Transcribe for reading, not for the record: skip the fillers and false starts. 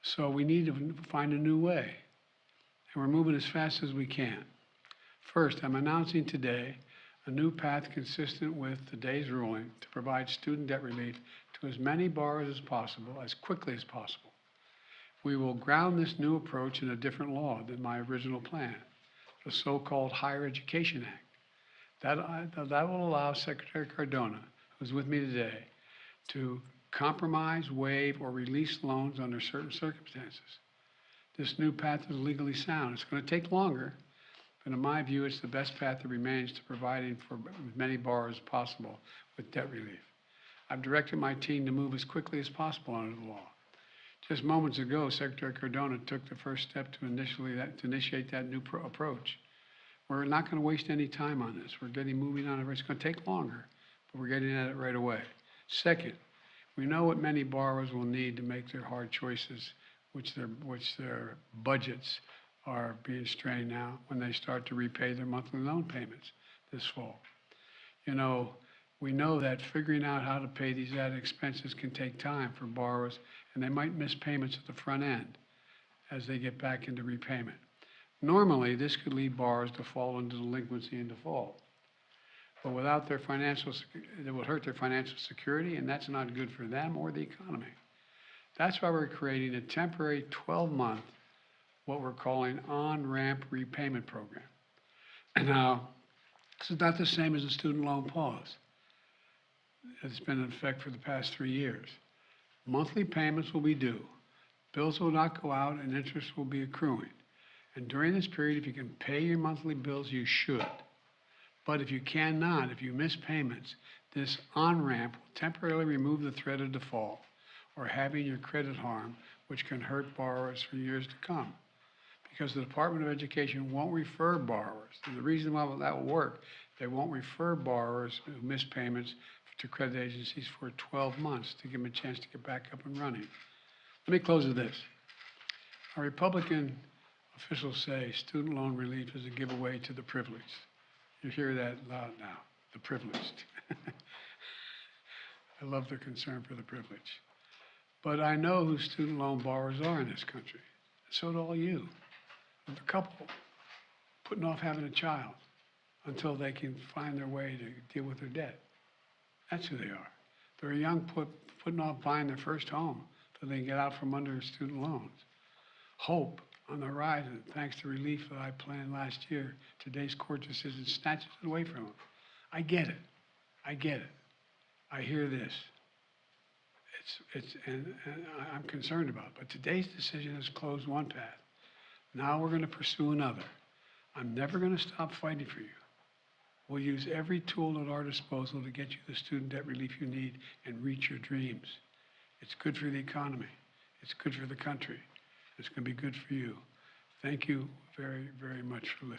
So we need to find a new way, and we're moving as fast as we can. First, I'm announcing today a new path consistent with today's ruling to provide student debt relief to as many borrowers as possible, as quickly as possible. We will ground this new approach in a different law than my original plan, the so-called Higher Education Act. That will allow Secretary Cardona, who's with me today, to compromise, waive, or release loans under certain circumstances. This new path is legally sound. It's going to take longer, but in my view, it's the best path that remains to providing for as many borrowers as possible with debt relief. I've directed my team to move as quickly as possible under the law. Just moments ago, Secretary Cardona took the first step to initiate that new approach. We're not going to waste any time on this. We're getting moving on it. It's going to take longer, but we're getting at it right away. Second, we know what many borrowers will need to make their hard choices, which their budgets are being strained now when they start to repay their monthly loan payments this fall. You know, we know that figuring out how to pay these added expenses can take time for borrowers, and they might miss payments at the front end as they get back into repayment. Normally, this could lead borrowers to fall into delinquency and default. But without their it would hurt their financial security, and that's not good for them or the economy. That's why we're creating a temporary 12-month, what we're calling on-ramp repayment program. And now, this is not the same as a student loan pause. It's been in effect for the past 3 years. Monthly payments will be due. Bills will not go out, and interest will be accruing. And during this period, if you can pay your monthly bills, you should. But if you cannot, if you miss payments, this on-ramp will temporarily remove the threat of default or having your credit harmed, which can hurt borrowers for years to come. Because the Department of Education won't refer borrowers. And the reason why that will work, they won't refer borrowers who miss payments to credit agencies for 12 months to give them a chance to get back up and running. Let me close with this. Our Republican officials say student loan relief is a giveaway to the privileged. You hear that loud now, the privileged. I love their concern for the privileged. But I know who student loan borrowers are in this country. So do all you. The couple putting off having a child until they can find their way to deal with their debt. That's who they are. They're a young putting off buying their first home so they can get out from under student loans. Hope on the horizon, thanks to relief that I planned last year. Today's court decision snatches it away from them. I get it. I get it. I hear this. And I'm concerned about it. But today's decision has closed one path. Now we're going to pursue another. I'm never going to stop fighting for you. We'll use every tool at our disposal to get you the student debt relief you need and reach your dreams. It's good for the economy. It's good for the country. It's going to be good for you. Thank you very, very much for listening.